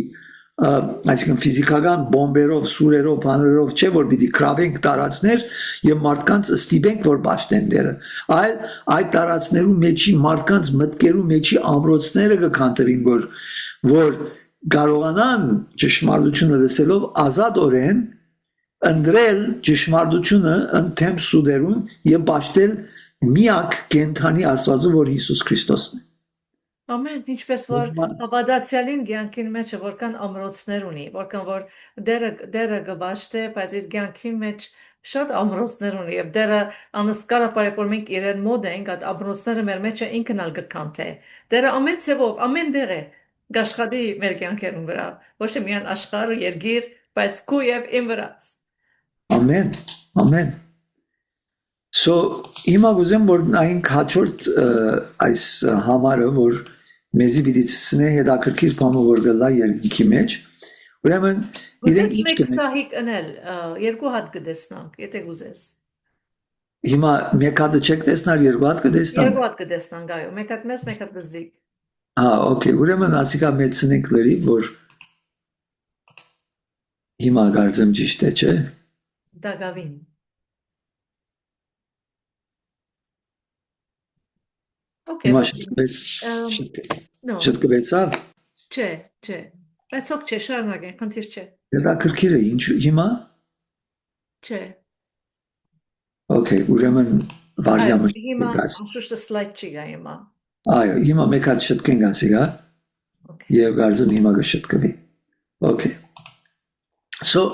այսինքն ֆիզիկական բոմբերով սուրերով բաներով չէ որ պիտի կրավենք տարածներ եւ մարդկանց ստիպենք որ պաշտեն դերը այլ այդ տարածներու մեջի մարդկանց մտքերու մեջի ամրոցները կքանթվին որ կարողանան ճշմարտությունը լսելով ազատորեն ընդրել ճշմարտությունը ընդեմ սուդերուն եւ պաշտել միակ կենթանի Աստվածը որ Հիսուս Քրիստոսն է Ամեն, ինչպես որ հավատացյալին կյանքին մեջ որքան ամրոցներ ունի, որքան որ դերը գբաշտե, բայց իր կյանքին մեջ շատ ամրոցներ ունի, եւ դերը անսկարապարեպ որ մենք իրեն մոդ ենք, այդ ամրոցները մեր մեջ ինքն ալ գկանթե։ Դերը ամեն ցևով, ամեն դեր է գաշխատի մեր կյանքերուն վրա, ոչ թե միայն աշխարհ ու երգիր, բայց քու եւ իմ վրաց։ Ամեն, ամեն So հիմա գուզեմ որ նայենք հաջորդ այս համարը որ մեզի պիտի ցնե հետաքրքիր բանը որ գլա երկինքի մեջ ուրեմն Գուզես մեկ սահիկ ընել երկու հատ կտեսնանք եթե գուզես Հիմա մեկ հատ չեք տեսնար երկու հատ կտեսնանք Երկու հատ կտեսնանք այո մեկ հատ մեծ մեկ հատ բզդիկ Okay ուրեմն ասիկա մեծնենք լրի որ հիմա գարձեմ ճիշտ է չէ Դագավին Հիմա շտկվեցավ Չէ, բայց ոք չէ, շարունակենք, խնդիր չէ Հետաքրքիր է ինչ հիմա Չէ Okay ուրեմն վարյամը Հիմա անշուշտ սլայդ չի գա հիմա Այո հիմա մեկ հատ շտկենք ասիկա Եվ գարձեմ հիմա կշտկվի Okay So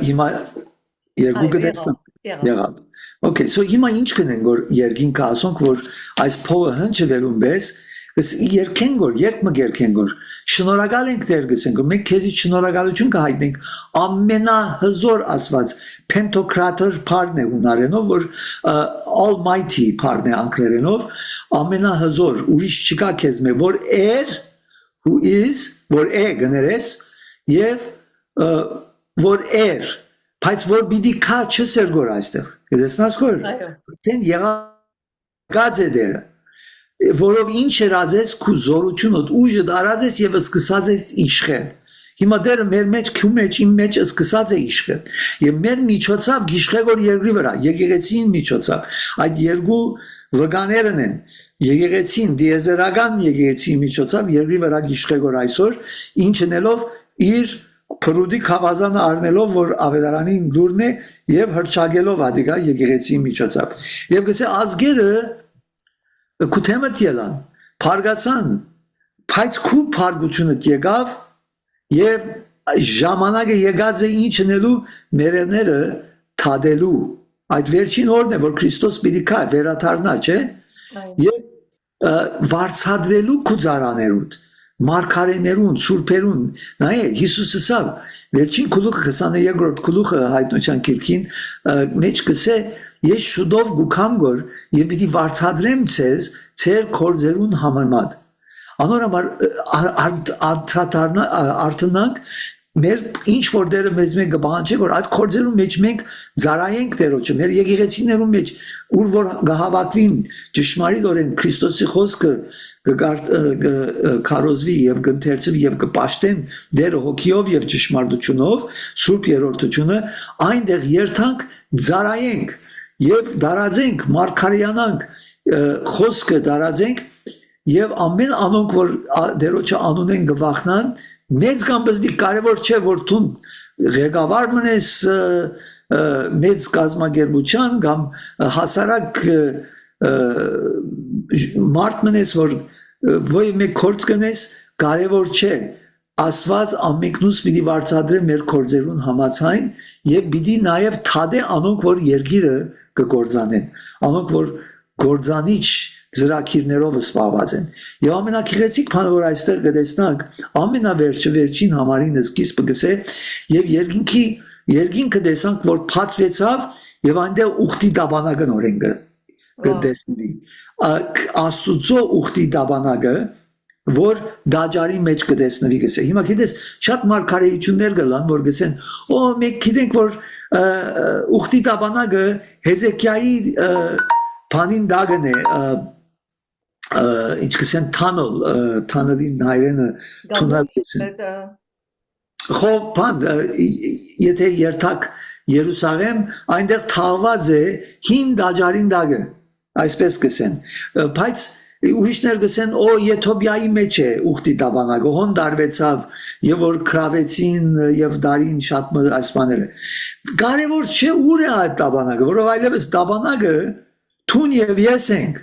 հիմա երկու կտեսնանք Եղավ Okay, so հիմա ինչ կնենք որ երկինքը ասոնք որ այս փողը հնչվելուն պես երկեն որ երբ մգերքեն որ շնորհակալ ենք ձեր գսենք մենք քեզի շնորհակալություն կհայտնենք ամենահզոր ասված Pantocrator parne ունարենով որ Almighty parne անգլերենով ամենահզոր ուրիշ չկա քեզ մե որ who is որ գներես եւ որ Բայց որ պիտի քա չսերգոր այստեղ գտեսնաս որ դեն եղած է դերը որով ինչ երազես քու զորությունդ ուժը դարածես եւ սկսած ես իշխել հիմա դերը մեր մեջ քու մեջ իմ մեջ սկսած է իշխել եւ մեր միջոցով գիշխեգոր երկրի վրա եկեղեցին միջոցով այդ երկու վկաներն են եկեղեցին դիեզերական եկեղեցի միջոցով երկրի վրա գիշխեգոր այսօր ինչնելով իր Փրուդի խավազանը առնելով որ ավետարանին դուրն է եւ հրճագելով ադիգա եկեղեցի միջոցով եւ գսե ազգերը կութեմտիելան փարգացան բայց քու փարգությունը եկավ եւ ժամանակը եկած է ինչնելու մերները թադելու այդ վերջին օրն է որ Քրիստոս պիտի կա վերաթարնա չէ եւ վարչադրելու քուզարաներուդ Մարգարեներուն, սուրբերուն, նայե Հիսուսը սավ, վերջին գլուխը 22-րդ գլուխը հայտնության քիրքին մեջ կսե ես շուտով գուքամ գոր եւ պիտի վարչադրեմ ցեզ ցեր կորձերուն համեմատ անորամար արթնանք մեր ինչ որ դերը մեզ մենք կբանջի որ այդ կորձերուն մեջ մենք զարայենք դերոջը մեր եկեղեցիներուն մեջ ուր որ գահավատվին ճշմարիտորեն Քրիստոսի խոսքը կարոզվի եւ կընթերցվի եւ կպաշտեն դերը հոգիով եւ ճշմարտությունով սուրբ երրորդությունը այնտեղ երթանք զարայենք եւ դարածենք մարգարյանանք խոսքը դարածենք եւ ամեն անոնք որ դերոջը անունեն գվախնան մեծ կամբզդի կարևոր չէ որ դու ղեկավար մնես մեծ կազմակերպության կամ հասարակ մարդ մնես որ ոյ մեկ կորց կնես կարևոր չէ Աստված ամենքնուս պիտի վարչադրե մեր կորձերուն համացայն եւ պիտի նաեւ թադե անոնք որ երգիրը կգործանեն անոնք որ գործանիչ ծրակիրներով սպառված են եւ ամենակիրեցիկ բանը որ այստեղ գտեսնանք ամենավերջին համարին սկիզբը գսե եւ երկինքի երկինքը տեսանք որ բացվեցավ եւ այնտեղ ուխտի դաբանագը նորեն կտեսնվի Աստուծո ուխտի դաբանագը որ դաջարի մեջ կտեսնվի գսե հիմա գիտես շատ մարգարեություններ կլան որ գսեն օ մենք գիտենք որ ուխտի դաբանագը Հեզեկիայի բանին դագն է ինչ կսեն թանելին հայրենը թունել գսեն խո բան եթե երթակ Երուսաղեմ այնտեղ թաղված է հին դաջարին դագը այսպես կսեն բայց ուրիշներ գսեն օ Եթոպիայի մեջ է ուխտի դաբանագը հոն դարվեցավ եւ որ քրավեցին եւ դարին շատ այս բաները կարևոր չէ ուր է այդ դաբանագը որով այլևս դաբանագը թուն եւ ես ենք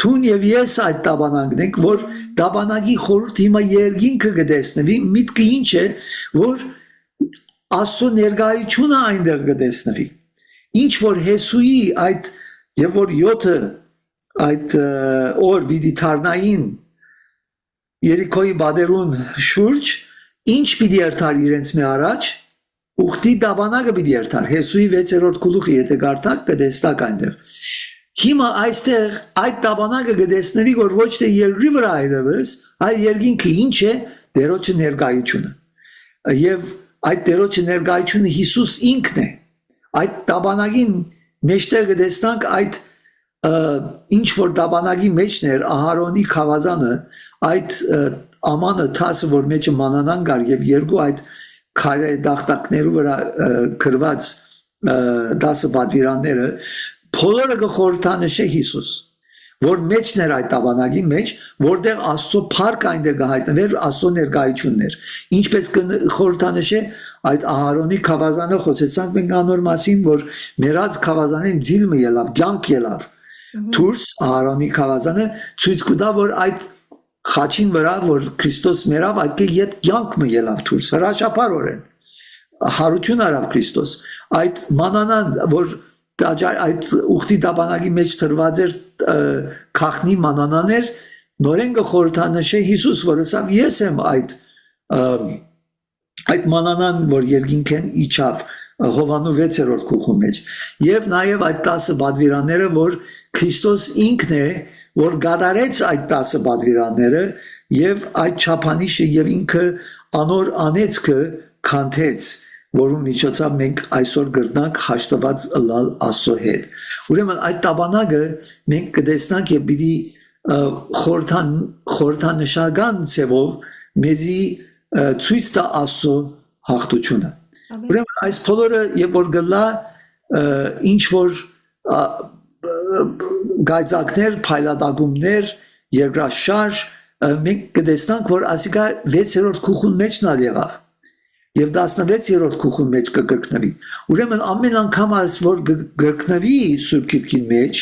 թուն եւ ես այդ դաբանագն ենք որ դաբանագի խորհուրդ հիմա երկինքը կտեսնվի միտքը ինչ է որ Աստծո ներկայությունը այնտեղ կտեսնվի ինչ որ Հեսուի այդ եւ որ 7 այդ օր պիտի թարնային Երիքոյի բادرուն շուրջ ինչ պիտի երթար իրենց մի առաջ ուխտի դաբանագը պիտի երթար Հեսուի 6-րդ գլուխը եթե կարդաք կտեսնաք այնտեղ հիմա այստեղ այդ դաբանագը կտեսնվի որ ոչ թե երկրի վրա այլևս այլ երկինքը ինչ է Տերոջը ներկայությունը եւ այդ Տերոջը ներկայությունը Հիսուս ինքն է այդ դաբանագին մեջտեղ կտեսնանք այդ ինչ որ դաբանագի մեջն էր Ահարոնի խավազանը այդ ամանը թասը որ մեջը մանանան գար եւ երկու այդ քարե դախտակներու վրա գրված 10 պատվիրանները բոլորը կխորհրդանշե Հիսուս որ մեջն էր այդ դաբանագի մեջ որտեղ Աստծո փառք այնտեղ կհայտնվեր Աստծո ներկայություններ ինչպես կխորհրդանշե այդ Ահարոնի խավազանը խոսեցանք մենք անոր մասին որ մերած խավազանին ձիլը ելավ կյանք ելավ Թուրս Ահարոնի խավազանը ցույց կտա որ այդ խաչին վրա որ Քրիստոս մերավ այդ ետ կյանքը ելավ Թուրս հրաշափարորեն հարություն արավ Քրիստոս այդ մանանան որ այդ ուխտի դաբանագի մեջ տրված էր քախնի մանանաներ նորեն կխորհրդանշե Հիսուս որ ասավ ես եմ այդ մանանան որ երկինքեն իջավ Հովանու 6-րդ գլխու մեջ եւ նաեւ այդ 10 պատվիրանները որ Քրիստոս ինքն է որ գադարեց այդ 10 պատվիրանները եւ այդ չափանիշը եւ ինքը անոր անեծքը քանթեց որում միջոցով մենք այսօր գրնանք հաշտված լալ Աստծո հետ ուրեմն այդ տաբանագը մենք կտեսնանք եւ պիտի խորհրդանշական ծևով մեզի ցույց տա Աստծո հաղթությունը ուրեմն այս բոլորը երբ որ գլա ինչ որ գայծակներ, փայլատակումներ, երկրաշարժ մենք կտեսնանք որ ասիկա 6-րդ գլխուն մեջն ալ եղավ եւ 16-րդ գլխուն մեջ կգրկնվի ուրեմն ամեն անգամ այս որ կգրկնվի Սուրբ Գիրքի մեջ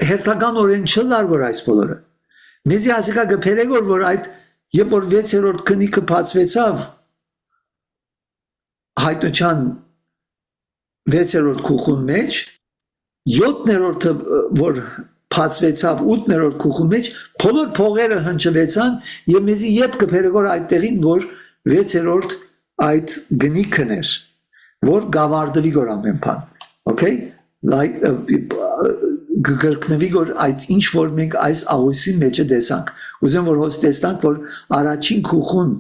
հերթական օրեն չլար որ այս բոլորը մեզի ասիկա գբերեգոր որ այդ երբ որ 6-րդ քնիկը բացվեցավ հայտնության 6-րդ գլխուն մեջ 7-րդը որ բացվեցավ 8-րդ գլխու մեջ բոլոր փողերը հնչվեցան եւ մեզի ետ կփերեգոր այդտեղին որ 6-րդ այդ գնիքն էր որ գավարդվի գոր ամեն բան okay գգրկնվի գոր այդ ինչ որ մենք այս աղույսի մեջը տեսանք ուզեմ որ հոս տեսնանք որ առաջին գլխուն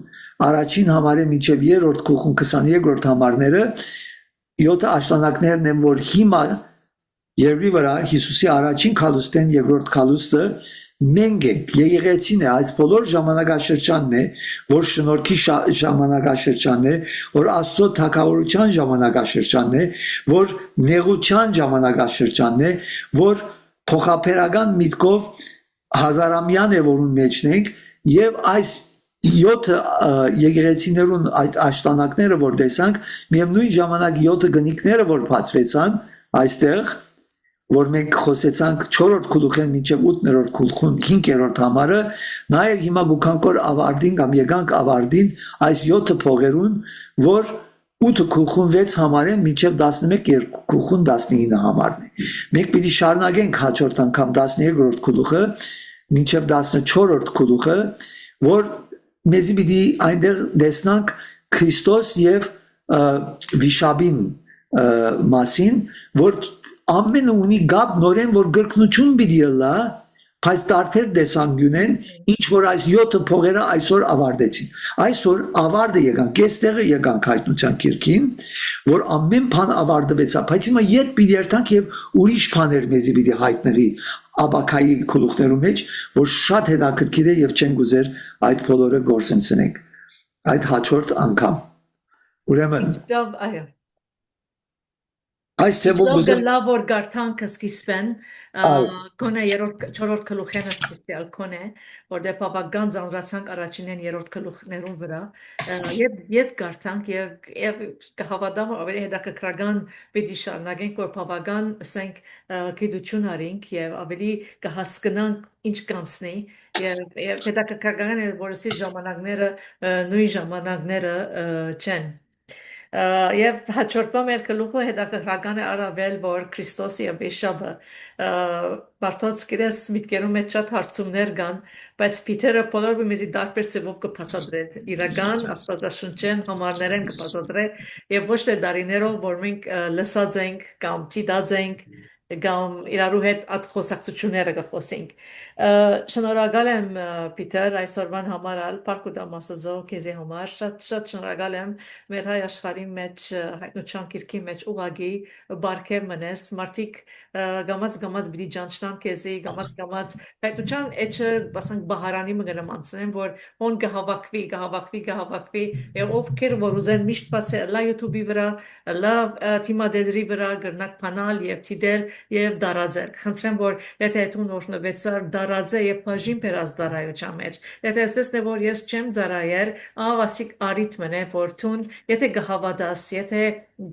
առաջին համարը մինչև երրորդ գլխուն 22-րդ համարները 7 աշտանակներն են որ հիմա Երկրի վրա Հիսուսի առաջին քալուստեն երկրորդ քալուստը մենք ենք եղեցին է այս բոլոր ժամանակաշրջանն է որ շնորհքի ժամանակաշրջանն է որ Աստծո թագավորության ժամանակաշրջանն է որ նեղության ժամանակաշրջանն է որ փոխապերական միտքով հազարամյան է որուն մեջն ենք եւ այս 7 եկեղեցիներուն այդ աշտանակները որ տեսանք միևնույն ժամանակ 7 գնիկները որ բացվեցան այստեղ որ մենք խոսեցանք 4-րդ գլուխեն մինչև 8-րդ գլուխուն 5-րդ համարը նաև հիմա գուքանքոր ավարտին կամ եկանք ավարտին այս 7 փողերուն որ 8 գլուխուն 6 համարեն մինչև 11 գլուխուն 19 համարն է մենք պիտի շարունակենք հաջորդ անգամ 13-րդ գլուխը մինչև 14-րդ գլուխը որ մեզի պիտի այնտեղ տեսնանք Քրիստոս եւ վիշապին մասին, որ ամենը ունի գապ նորեն, որ գրկնություն պիտի լա, բայց տարբեր տեսանկյուն են, ինչ որ այս 7 փողերը այսօր ավարտեցին։ Այսօր ավարտը եկան, կեստեղը եկան հայտնության քիրքին, որ ամեն բան ավարտվեց, բայց հիմա յետ պիտի երթանք եւ ուրիշ բաներ մեզի պիտի հայտնվի աբակայի գլուխներու մեջ, որ շատ հետաքրքիր է եւ չեն գուզեր այդ բոլորը գործընծենք այդ հաջորդ անգամ։ Ուրեմն Լավ, այո։ այս ծեվով Լավ գուզեմ գլա որ գարտանքը սկիզբեն այ կոնե չորրորդ գլուխենը սկիզբյալ կոնե որտեղ բավական ծանրացանք առաջինեն երրորդ գլուխներուն վրա ետ գարտանք եւ կհավատամ ավելի հետաքրքրական պիտի շարունակենք որ բավական ասենք գիտություն արինք եւ ավելի կհասկանանք ինչ կանցնի եւ հետաքրքրական է որ ասի ժամանակները նույն ժամանակները չեն Եվ հաջորդում մեր գլուխը հետաքրքրական է առավել, որ Քրիստոսի վիշապը Բարթոց գիտես միտքերում մեջ շատ հարցումներ կան, բայց Պիտերը բոլորը մեզի դարբեր ձևով կբացատրե իրական աստվածաշունչեն համարներեն կբացատրե եւ ոչ թե դարիներով, որ մենք լսած ենք կամ դիտած ենք կամ իրարու հետ այդ խոսակցությունները կխոսենք շնորհակալ եմ Պիտեր այսօրվան համար Պարկ ու Դամասկո քեզի համար շատ շնորհակալ եմ մեր հայ աշխարհի մեջ հայտնության քիրքի մեջ ուղագի բարգև մնես մարդիկ գամած պիտի ճանչնան քեզի գամած հայտնության էջը ասենք բահարանի մգնամանցնեն որ ոնք կհավաքվի եւ ովքեր որ ուզեն միշտ բացել լա YouTube-ի վրա լա թիմադեդրի վրա գրնակ փանալ եւ թիդել եւ դարաձել խնդրեմ որ եթե դու նորնվեցար դարաձե եւ բաժին բերած դարայության մեջ եթե ասես որ ես չեմ դարայեր ավասիկ արիթմն է որ տուն եթե գհավադաս եթե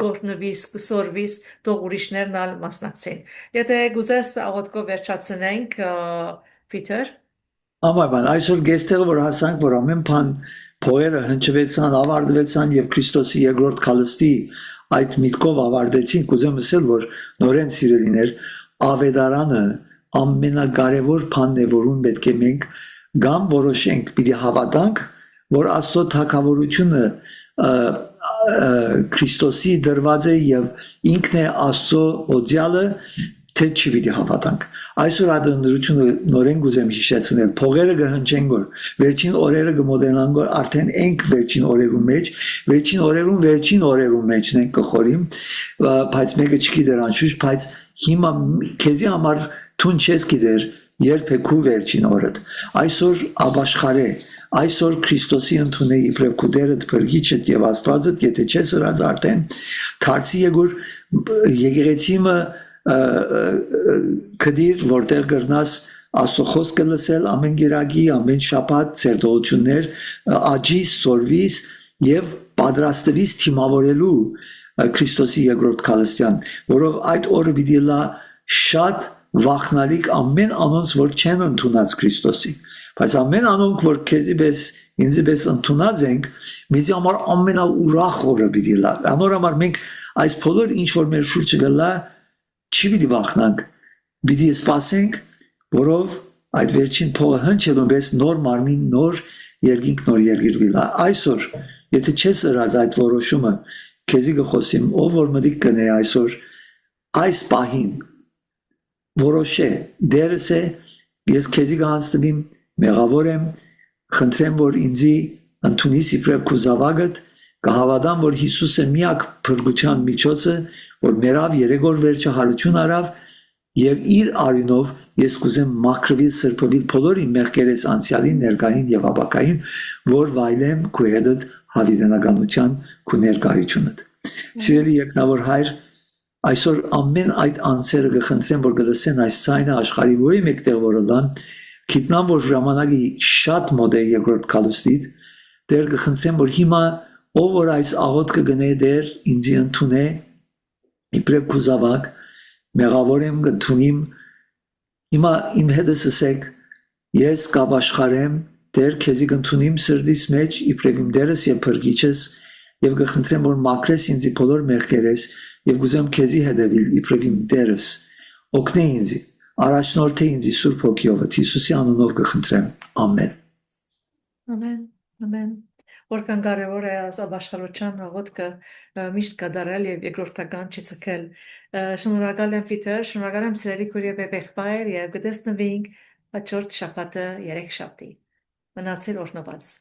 գորնվիս կսորվիս թող ուրիշներն ալ մասնակցեն եթե գուզես աղոթքով վերջացնենք Պիտեր Ամեն այսօր գեստերը որ հասանք որ ամեն բան փողերը հնչվեցան ավարտվեցան եւ Քրիստոսի երկրորդ քալստի այդ միտքով ավարտեցին կուզեմ ասել որ նորեն սիրելիներ ավետարանը ամենակարևոր բանն է որում պետք է մենք գամ որոշենք պիտի հավատանք որ Աստծո թագավորությունը Քրիստոսի դրված է եւ ինքն է Աստծո օձյալը թե չի պիտի հավատանք այսօր ադնդրությունը նորեն գուզեմ հիշեցնել փողերը կհնչեն որ վերջին օրերը կմոտենան որ արդեն ենք վերջին օրերում մեջն ենք կխորիմ բայց մեկը չգիտեր անշուշտ բայց հիմա քեզի համար թուն չես գիտեր երբ է քու վերջին օրդ այսօր աբաշխարե այսօր Քրիստոսի ընդունե իբրև քու դերդ փրկիչդ եւ Աստվածդ եթե չես ըրած արդեն դարձի եգուր եկեղեցիմը կդիր որտեղ գրնաս Աստծո խոսքը լսել ամեն գերագի ամեն շաբաթ ցերդողություններ աջիս սորվիս եւ պատրաստվիս թիմավորելու Քրիստոսի երկրորդ քալստյան որով այդ օրը պիտի լա շատ վախնալիք ամեն անոնց որ չեն ընդունած Քրիստոսի բայց ամեն անոնք որ քեզի պես ինձի պես ընդունած ենք մեզի համար ամենաուրախ օրը պիտի լա անոր համար մենք այս բոլոր ինչ որ մեր շուրջը գլա չի պիտի վախնանք պիտի սպասենք որով այդ վերջին փողը հնչելու պես նոր մարմին նոր երկինք նոր երկիր վիլա այսօր եթե չես ըրած այդ որոշումը քեզի կխոսիմ ով որ մտիկ կնե այսօր այս պահին որոշե դերս է ես քեզի կհանձնվիմ մեղավոր եմ խնդրեմ որ ինձի ընդունիս իբրև քո զավակդ կհավատամ որ Հիսուսը միակ փրկության միջոցը որ մերավ երեք օր վերջը հարություն արավ եւ իր արյունով ես կուզեմ մաքրվել սրբվել բոլոր իմ մեղքերս անցյալին ներկային եւ ապակային որ վայելեմ քո հետ հավիտենականության քո ներկայությունդ սիրելի երկնավոր հայր այսօր ամեն այդ անձերը կխնդրեմ որ գլսեն այս ցայնը աշխարհի ո՞յ մեկտեղ որոդան գիտնամ որ ժամանակի շատ մոտ է երկրորդ քալստիդ դեր կխնդրեմ որ հիմա ով որ այս աղոթքը գնե դեր ինձի ընդունե իբրև քո զավակ մեղավոր եմ ընդունիմ հիմա իմ հետս ասեք ես կապաշխարեմ դեր քեզի ընդունիմ սրտիս մեջ իբրև իմ դերս եւ փրկիչս եւ կխնդրեմ որ մաքրես ինձի բոլոր մեղքերս եւ գուզեմ քեզի հետևիլ իբրև իմ դերս օգնե ինձ առաջնորդե ինձ Սուրբ Հոգիով Հիսուսի անունով կխնդրեմ ամեն ամեն որքան կարևոր է աշխարհության աղոթքը միշտ կատարել եւ երկրորդական չցկել։ Շնորհակալ եմ Պիտեր, շնորհակալ եմ սիրելի քուրի եղբայր եւ կտեսնվենք հաջորդ շաբաթը երեք շաբթի։ Մնացել օրհնված։